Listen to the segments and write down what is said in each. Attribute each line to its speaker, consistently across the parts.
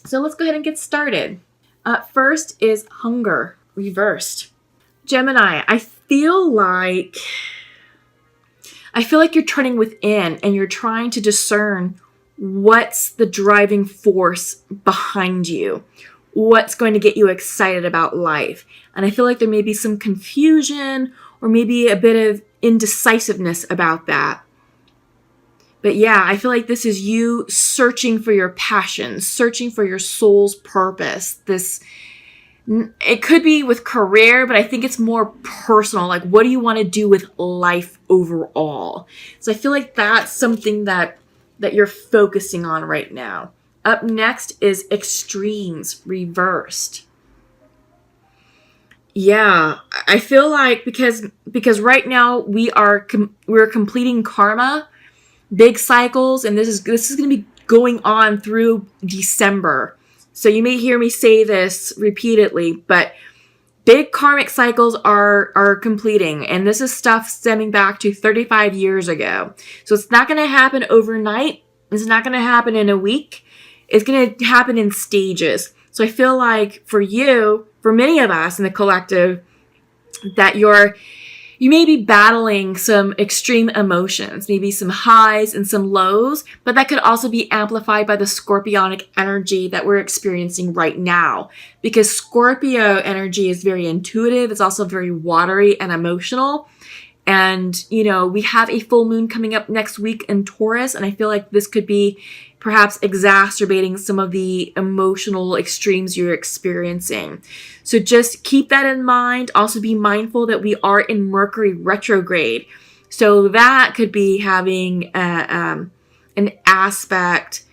Speaker 1: So let's go ahead and get started. First is hunger reversed. Gemini, I feel like you're turning within and you're trying to discern what's the driving force behind you, what's going to get you excited about life. And I feel like there may be some confusion or maybe a bit of indecisiveness about that. But yeah, I feel like this is you searching for your passion, searching for your soul's purpose. It could be with career, but I think it's more personal. Like, what do you want to do with life overall? So I feel like that's something that you're focusing on right now. Up next is extremes reversed. Yeah, I feel like because right now we're completing karma, big cycles, and this is going to be going on through December. So you may hear me say this repeatedly, but big karmic cycles are completing, and this is stuff stemming back to 35 years ago. So it's not going to happen overnight. It's not going to happen in a week. It's going to happen in stages. So I feel like for many of us in the collective, that you may be battling some extreme emotions, maybe some highs and some lows, but that could also be amplified by the scorpionic energy that we're experiencing right now. Because Scorpio energy is very intuitive. It's also very watery and emotional. And, we have a full moon coming up next week in Taurus. And I feel like this could be perhaps exacerbating some of the emotional extremes you're experiencing. So just keep that in mind. Also be mindful that we are in Mercury retrograde. So that could be having an aspect,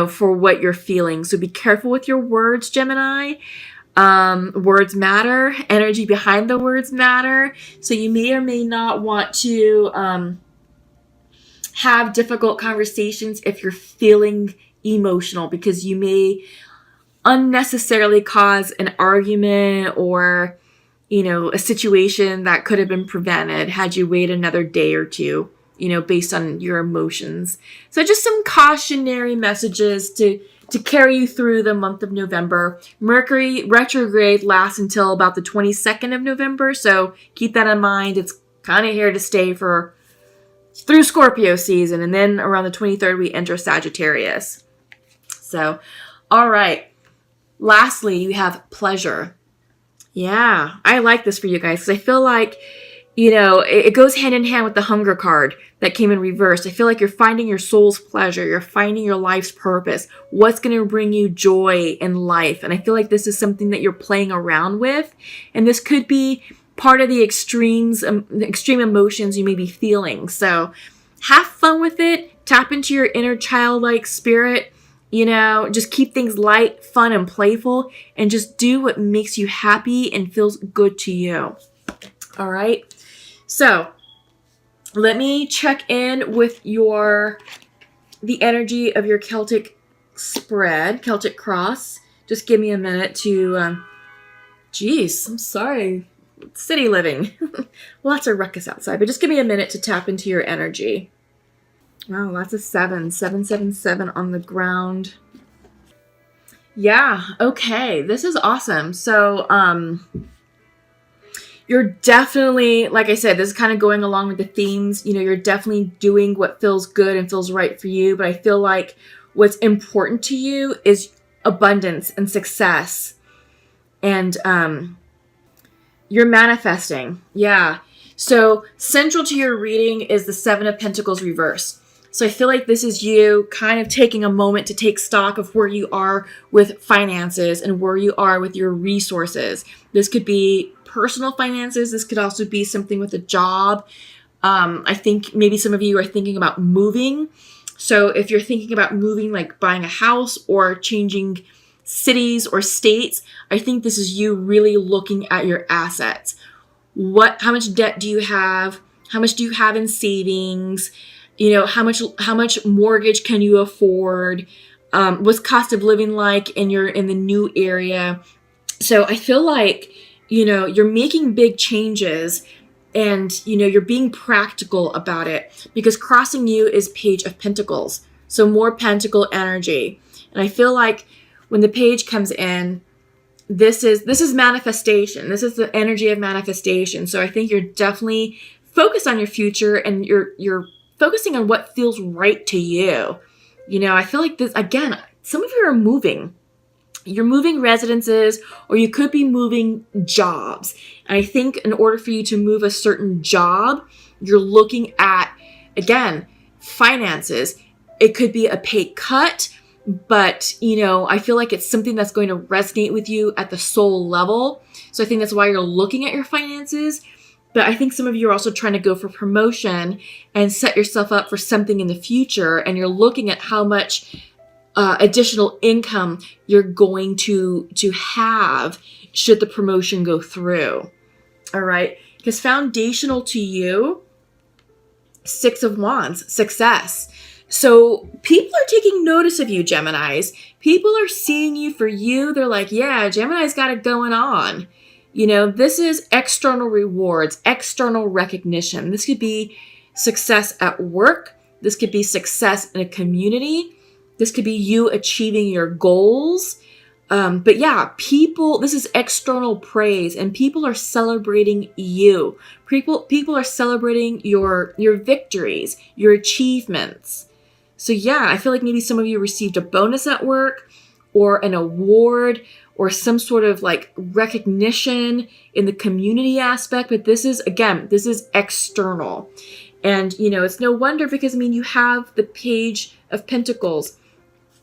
Speaker 1: for what you're feeling. So be careful with your words, Gemini. Words matter. Energy behind the words matter. So you may or may not want to have difficult conversations if you're feeling emotional, because you may unnecessarily cause an argument or, a situation that could have been prevented had you wait another day or two, based on your emotions. So just some cautionary messages to carry you through the month of November. Mercury retrograde lasts until about the 22nd of November. So keep that in mind. It's kind of here to stay through Scorpio season. And then around the 23rd, we enter Sagittarius. So, all right. Lastly, you have pleasure. Yeah, I like this for you guys because I feel like, it goes hand in hand with the hunger card that came in reverse. I feel like you're finding your soul's pleasure. You're finding your life's purpose. What's going to bring you joy in life? And I feel like this is something that you're playing around with. And this could be part of the extreme emotions you may be feeling. So have fun with it. Tap into your inner childlike spirit. Just keep things light, fun, and playful. And just do what makes you happy and feels good to you. All right. So let me check in with the energy of your Celtic spread, Celtic cross. Just give me a minute to, I'm sorry. City living. Lots of ruckus outside, but just give me a minute to tap into your energy. Wow, lots of 777 on the ground. Yeah, okay. This is awesome. So, you're definitely, like I said, this is kind of going along with the themes. You're definitely doing what feels good and feels right for you. But I feel like what's important to you is abundance and success. And you're manifesting. Yeah. So central to your reading is the 7 of Pentacles reverse. So I feel like this is you kind of taking a moment to take stock of where you are with finances and where you are with your resources. This could be personal finances. This could also be something with a job. I think maybe some of you are thinking about moving. So if you're thinking about moving, like buying a house or changing cities or states, I think this is you really looking at your assets. How much debt do you have? How much do you have in savings? How much mortgage can you afford? What's cost of living like in the new area? So I feel like, you're making big changes and, you're being practical about it, because crossing you is Page of Pentacles. So more pentacle energy. And I feel like when the page comes in, this is manifestation. This is the energy of manifestation. So I think you're definitely focused on your future, and you're focusing on what feels right to you. You know, I feel like this, again, some of you are moving. You're moving residences, or you could be moving jobs. And I think in order for you to move a certain job, you're looking at, again, finances. It could be a pay cut, but, you know, I feel like it's something that's going to resonate with you at the soul level. So I think that's why you're looking at your finances. But I think some of you are also trying to go for promotion and set yourself up for something in the future. And you're looking at how much additional income you're going to have should the promotion go through. All right. Because foundational to you, 6 of Wands, success. So people are taking notice of you, Geminis. People are seeing you for you. They're like, yeah, Gemini's got it going on. You know, this is external rewards, external recognition. This could be success at work. This could be success in a community. This could be you achieving your goals. But yeah, this is external praise, and people are celebrating you. People are celebrating your victories, your achievements. So yeah, I feel like maybe some of you received a bonus at work, or an award, or some sort of like recognition in the community aspect. But this is external. And, you know, it's no wonder, because, I mean, you have the Page of Pentacles.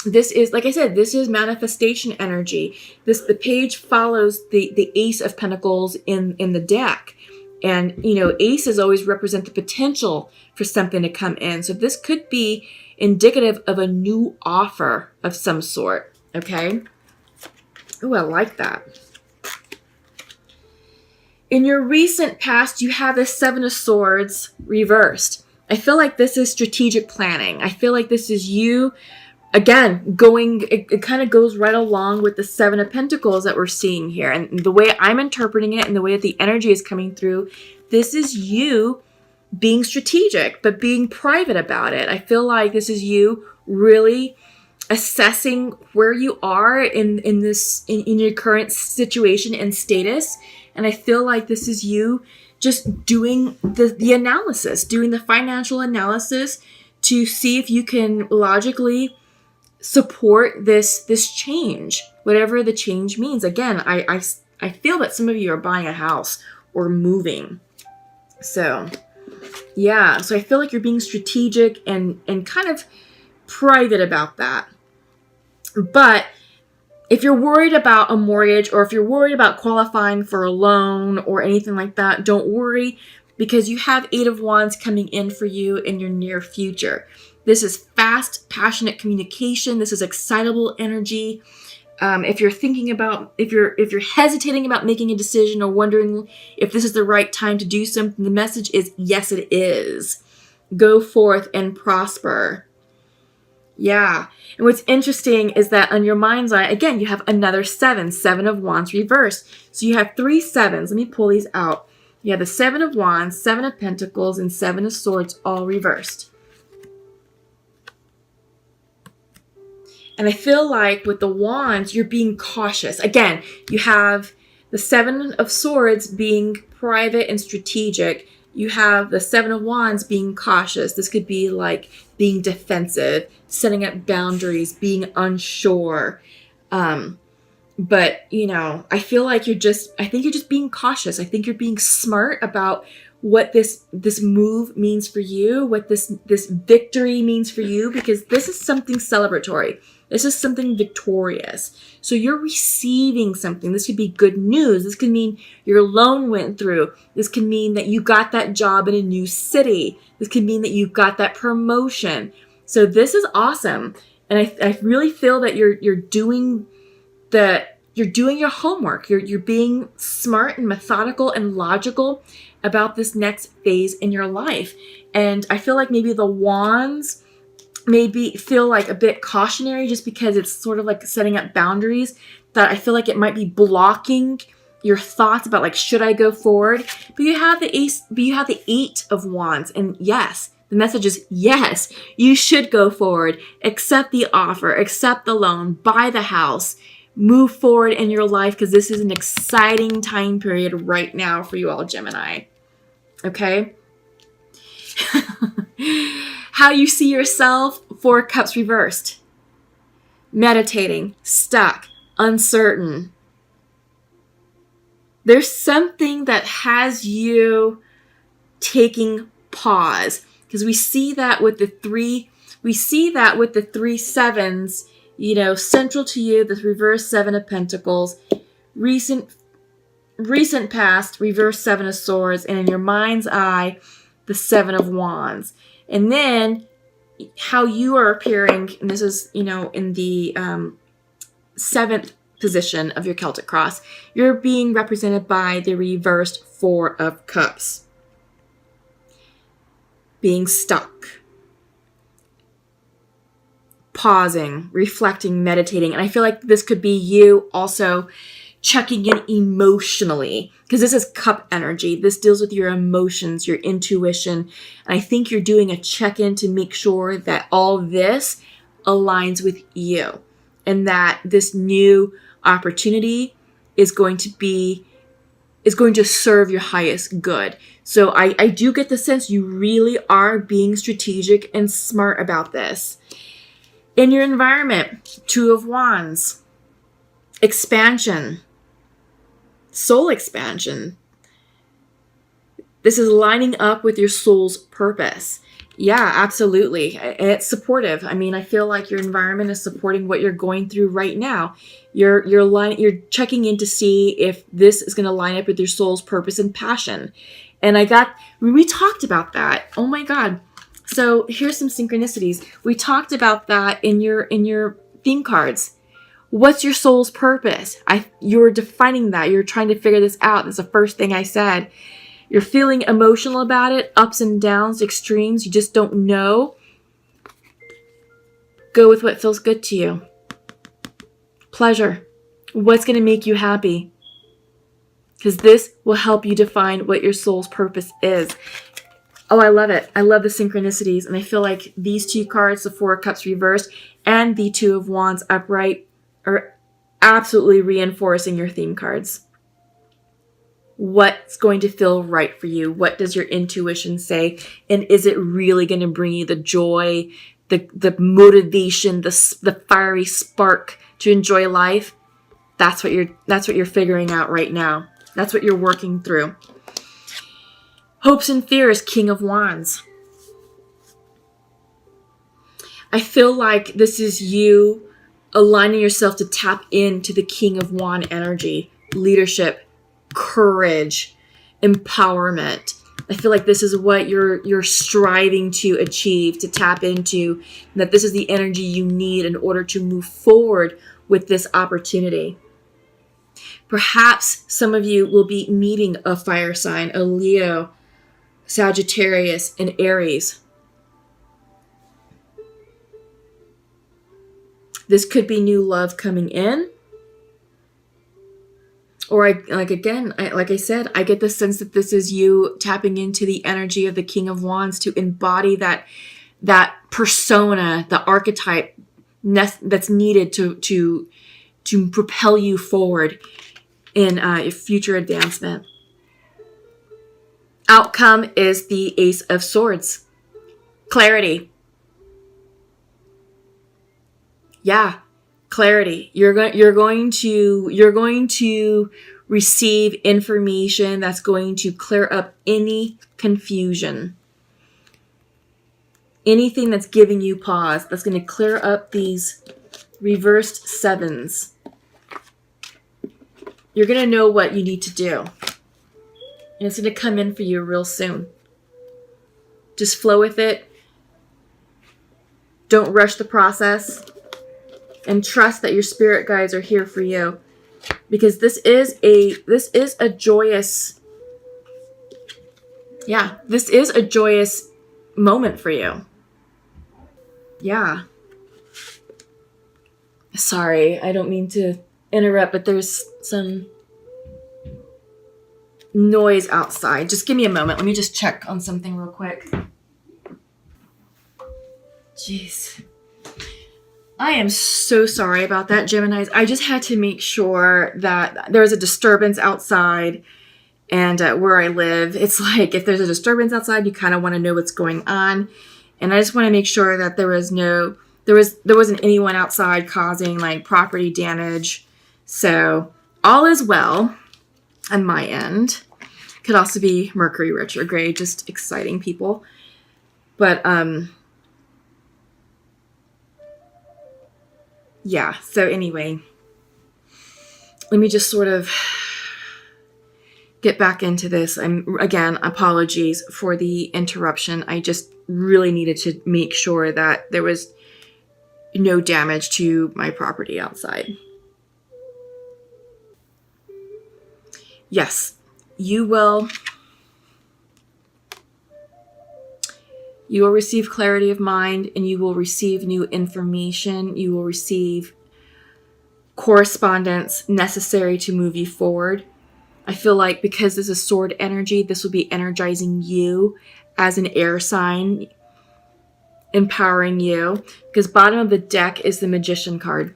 Speaker 1: This is, like I said, this is manifestation energy. The page follows the Ace of Pentacles in the deck. And, you know, aces always represent the potential for something to come in. So this could be indicative of a new offer of some sort. Okay. Oh, I like that. In your recent past, you have the 7 of Swords reversed. I feel like this is strategic planning. I feel like this is you, again, it kind of goes right along with the 7 of Pentacles that we're seeing here. And the way I'm interpreting it, and the way that the energy is coming through, this is you being strategic, but being private about it. I feel like this is you really assessing where you are in your current situation and status. And I feel like this is you just doing the analysis, doing the financial analysis to see if you can logically support this change, whatever the change means. Again, I feel that some of you are buying a house or moving. So yeah, so I feel like you're being strategic and kind of private about that. But if you're worried about a mortgage, or if you're worried about qualifying for a loan or anything like that, don't worry, because you have 8 of Wands coming in for you in your near future. This is fast, passionate communication. This is excitable energy. If you're hesitating about making a decision, or wondering if this is the right time to do something, the message is yes, it is. Go forth and prosper. Yeah. And what's interesting is that on your mind's eye, again, you have another 7 of Wands reversed. So you have 3 7s. Let me pull these out. You have the 7 of Wands, 7 of Pentacles, and 7 of Swords all reversed. And I feel like with the Wands, you're being cautious. Again, you have the 7 of Swords being private and strategic. You have the 7 of Wands being cautious. This could be like being defensive, setting up boundaries, being unsure. But, you know, I feel like I think you're just being cautious. I think you're being smart about what this move means for you, what this victory means for you, because this is something celebratory. This is something victorious. So you're receiving something. This could be good news. This could mean your loan went through. This could mean that you got that job in a new city. This could mean that you got that promotion. So this is awesome. And I really feel that you're doing your homework. You're being smart and methodical and logical about this next phase in your life. And I feel like maybe the Wands maybe feel like a bit cautionary, just because it's sort of like setting up boundaries that I feel like it might be blocking your thoughts about, like, should I go forward? But you have the 8 of Wands, and yes, The message is yes, you should go forward, accept the offer, accept the loan, buy the house, move forward in your life, because this is an exciting time period right now for you all, Gemini. Okay? How you see yourself, 4 cups reversed. Meditating, stuck, uncertain. There's something that has you taking pause, because we see that with the 3 sevens, central to you, the reverse 7 of Pentacles, recent past, reverse 7 of Swords, and in your mind's eye, the 7 of Wands. And then how you are appearing, and this is, in the 7th position of your Celtic cross, you're being represented by the reversed 4 of Cups. Being stuck. Pausing, reflecting, meditating. And I feel like this could be you also checking in emotionally, because this is cup energy. This deals with your emotions, your intuition. And I think you're doing a check-in to make sure that all this aligns with you, and that this new opportunity is going to serve your highest good. So I do get the sense you really are being strategic and smart about this. In your environment, 2 of Wands, expansion, soul expansion. This is lining up with your soul's purpose. Yeah, absolutely. It's supportive. I mean, I feel like your environment is supporting what you're going through right now. You're checking in to see if this is going to line up with your soul's purpose and passion. And we talked about that. Oh my God. So here's some synchronicities. We talked about that in your theme cards. What's your soul's purpose? You're defining that. You're trying to figure this out. That's the first thing I said. You're feeling emotional about it, ups and downs, extremes. You just don't know. Go with what feels good to you. Pleasure. What's going to make you happy? Because this will help you define what your soul's purpose is. Oh, I love it. I love the synchronicities. And I feel like these 2 cards, the 4 of Cups reversed and the 2 of Wands upright, are absolutely reinforcing your theme cards. What's going to feel right for you? What does your intuition say? And is it really going to bring you the joy, the motivation, the fiery spark to enjoy life? That's what you're figuring out right now. That's what you're working through. Hopes and fears, King of Wands. I feel like this is you aligning yourself to tap into the King of Wand energy, leadership, courage, empowerment. I feel like this is what you're striving to achieve, to tap into, and that this is the energy you need in order to move forward with this opportunity. Perhaps some of you will be meeting a fire sign, a Leo, Sagittarius, and Aries. This could be new love coming in. Or like I said, I get the sense that this is you tapping into the energy of the King of Wands to embody that persona, the archetype that's needed to propel you forward in future advancement. Outcome is the Ace of Swords. Clarity. Yeah, clarity. You're going to receive information that's going to clear up any confusion. Anything that's giving you pause, that's going to clear up these reversed 7s. You're going to know what you need to do. And it's going to come in for you real soon. Just flow with it. Don't rush the process. And trust that your spirit guides are here for you. Because this is a joyous moment for you. Yeah. Sorry, I don't mean to interrupt, but there's some noise outside. Just give me a moment. Let me just check on something real quick. Jeez. I am so sorry about that, Geminis. I just had to make sure that there was a disturbance outside. And where I live, it's like if there's a disturbance outside, you kind of want to know what's going on. And I just want to make sure that there wasn't anyone outside causing like property damage. So all is well on my end. Could also be Mercury retrograde, just exciting people. But yeah, so anyway, let me just sort of get back into this. Again, apologies for the interruption. I just really needed to make sure that there was no damage to my property outside. Yes, you will receive clarity of mind, and you will receive new information. You will receive correspondence necessary to move you forward. I feel like because this is sword energy, this will be energizing you as an air sign, empowering you. Because bottom of the deck is the Magician card.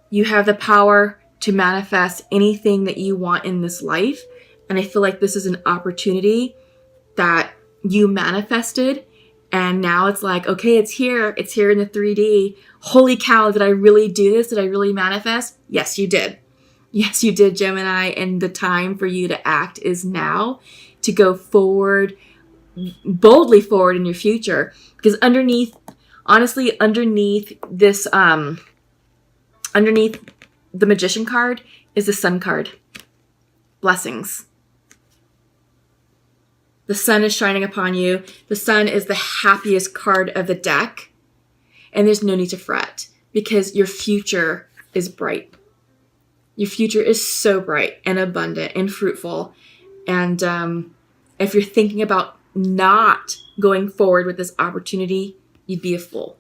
Speaker 1: You have the power to manifest anything that you want in this life. And I feel like this is an opportunity that you manifested. And now it's like, okay, it's here. It's here in the 3D. Holy cow, did I really do this? Did I really manifest? Yes, you did. Yes, you did, Gemini. And the time for you to act is now, to go forward, boldly forward in your future. Because underneath this, underneath the Magician card is the Sun card. Blessings. The sun is shining upon you. The sun is the happiest card of the deck. And there's no need to fret because your future is bright. Your future is so bright and abundant and fruitful. And if you're thinking about not going forward with this opportunity, you'd be a fool.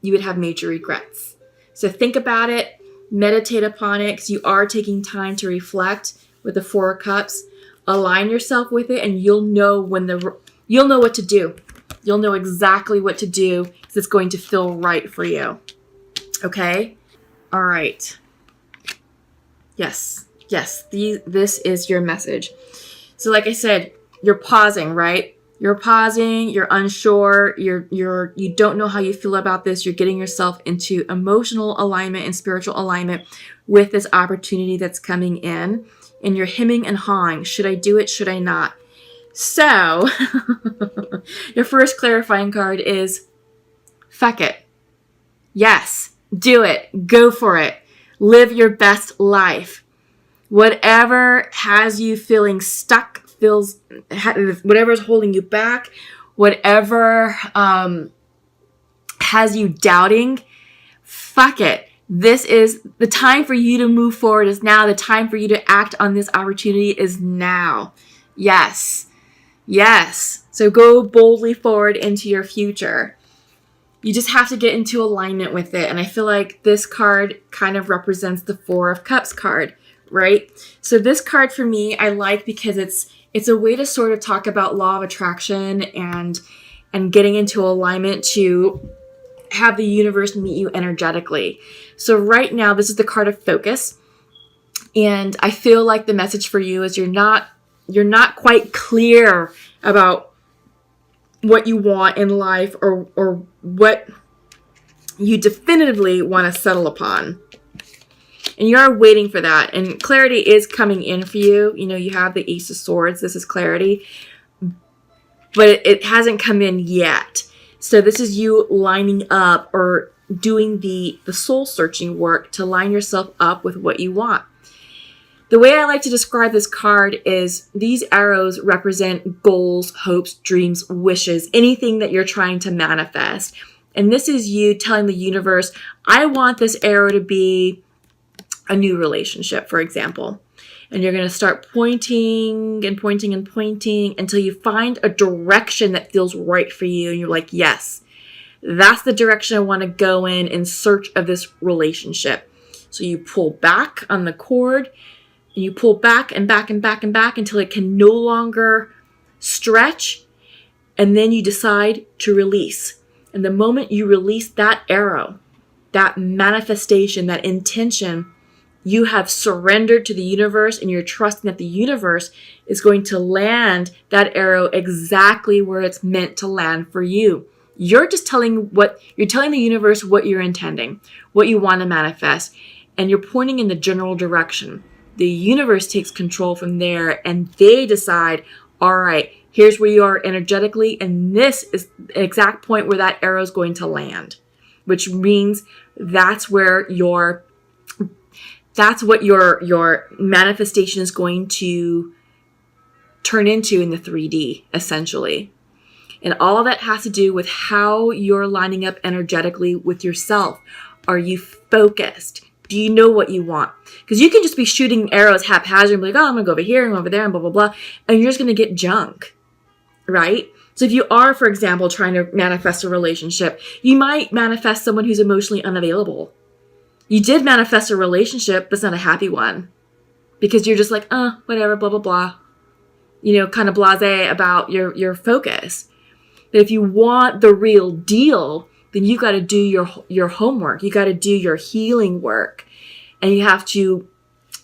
Speaker 1: You would have major regrets. So think about it. Meditate upon it, because you are taking time to reflect with the Four of Cups. Align yourself with it, and you'll know you'll know what to do. You'll know exactly what to do, because it's going to feel right for you. Okay? All right. Yes. This is your message. So like I said, you're pausing, right? You're pausing, you're unsure, you don't know how you feel about this. You're getting yourself into emotional alignment and spiritual alignment with this opportunity that's coming in. And you're hemming and hawing. Should I do it? Should I not? So, your first clarifying card is, fuck it. Yes, do it. Go for it. Live your best life. Whatever has you feeling stuck, whatever's holding you back, whatever has you doubting, fuck it. This is the time for you to move forward is now. The time for you to act on this opportunity is now. Yes. So go boldly forward into your future. You just have to get into alignment with it. And I feel like this card kind of represents the Four of Cups card, right? So this card for me, I like because it's a way to sort of talk about law of attraction and getting into alignment to have the universe meet you energetically. So right now, this is the card of focus. And I feel like the message for you is you're not quite clear about what you want in life or what you definitively want to settle upon. And you are waiting for that. And clarity is coming in for you. You know, you have the Ace of Swords. This is clarity. But it hasn't come in yet. So this is you lining up or doing the soul searching work to line yourself up with what you want. The way I like to describe this card is these arrows represent goals, hopes, dreams, wishes, anything that you're trying to manifest. And this is you telling the universe, I want this arrow to be a new relationship, for example. And you're going to start pointing and pointing and pointing until you find a direction that feels right for you. And you're like, yes, that's the direction I want to go in search of this relationship. So you pull back on the cord and you pull back and back and back and back until it can no longer stretch. And then you decide to release. And the moment you release that arrow, that manifestation, that intention, you have surrendered to the universe, and you're trusting that the universe is going to land that arrow exactly where it's meant to land for you. You're just telling the universe what you're intending, what you want to manifest, and you're pointing in the general direction. The universe takes control from there, and they decide, all right, here's where you are energetically, and this is the exact point where that arrow is going to land, which means that's what your manifestation is going to turn into in the 3D, essentially. And all that has to do with how you're lining up energetically with yourself. Are you focused? Do you know what you want? Because you can just be shooting arrows haphazard and be like, oh, I'm going to go over here and over there and blah, blah, blah. And you're just going to get junk, right? So if you are, for example, trying to manifest a relationship, you might manifest someone who's emotionally unavailable. You did manifest a relationship, but it's not a happy one. Because you're just like, whatever, blah, blah, blah. Kind of blasé about your focus. But if you want the real deal, then you got to do your homework. You got to do your healing work. And you have to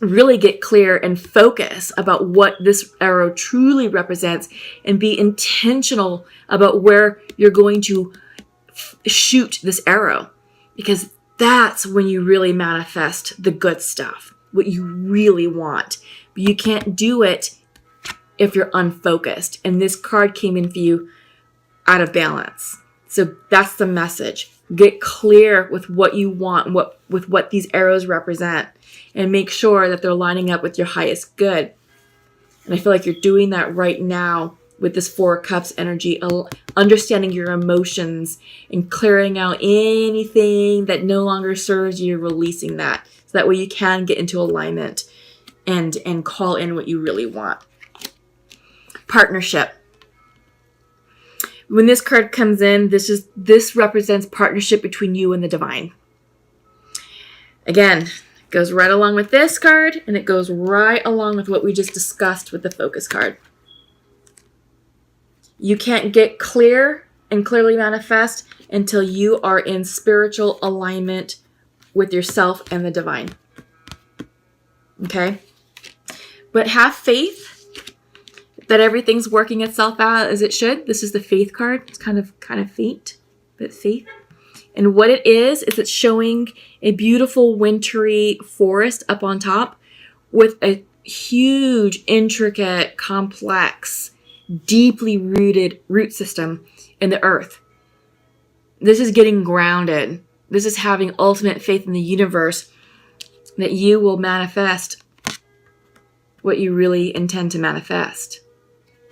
Speaker 1: really get clear and focus about what this arrow truly represents and be intentional about where you're going to shoot this arrow. Because that's when you really manifest the good stuff, what you really want. But you can't do it if you're unfocused. And this card came in for you out of balance. So that's the message. Get clear with what you want, with what these arrows represent, and make sure that they're lining up with your highest good. And I feel like you're doing that right now with this 4 of Cups energy, understanding your emotions and clearing out anything that no longer serves you, releasing that. So that way you can get into alignment and call in what you really want. Partnership. When this card comes in, this represents partnership between you and the divine. Again, it goes right along with this card, and it goes right along with what we just discussed with the focus card. You can't get clear and clearly manifest until you are in spiritual alignment with yourself and the divine. Okay? But have faith that everything's working itself out as it should. This is the faith card. It's kind of faint, but faith. And what it is it's showing a beautiful wintry forest up on top with a huge, intricate, complex, deeply rooted root system in the earth. This is getting grounded. This is having ultimate faith in the universe that you will manifest what you really intend to manifest.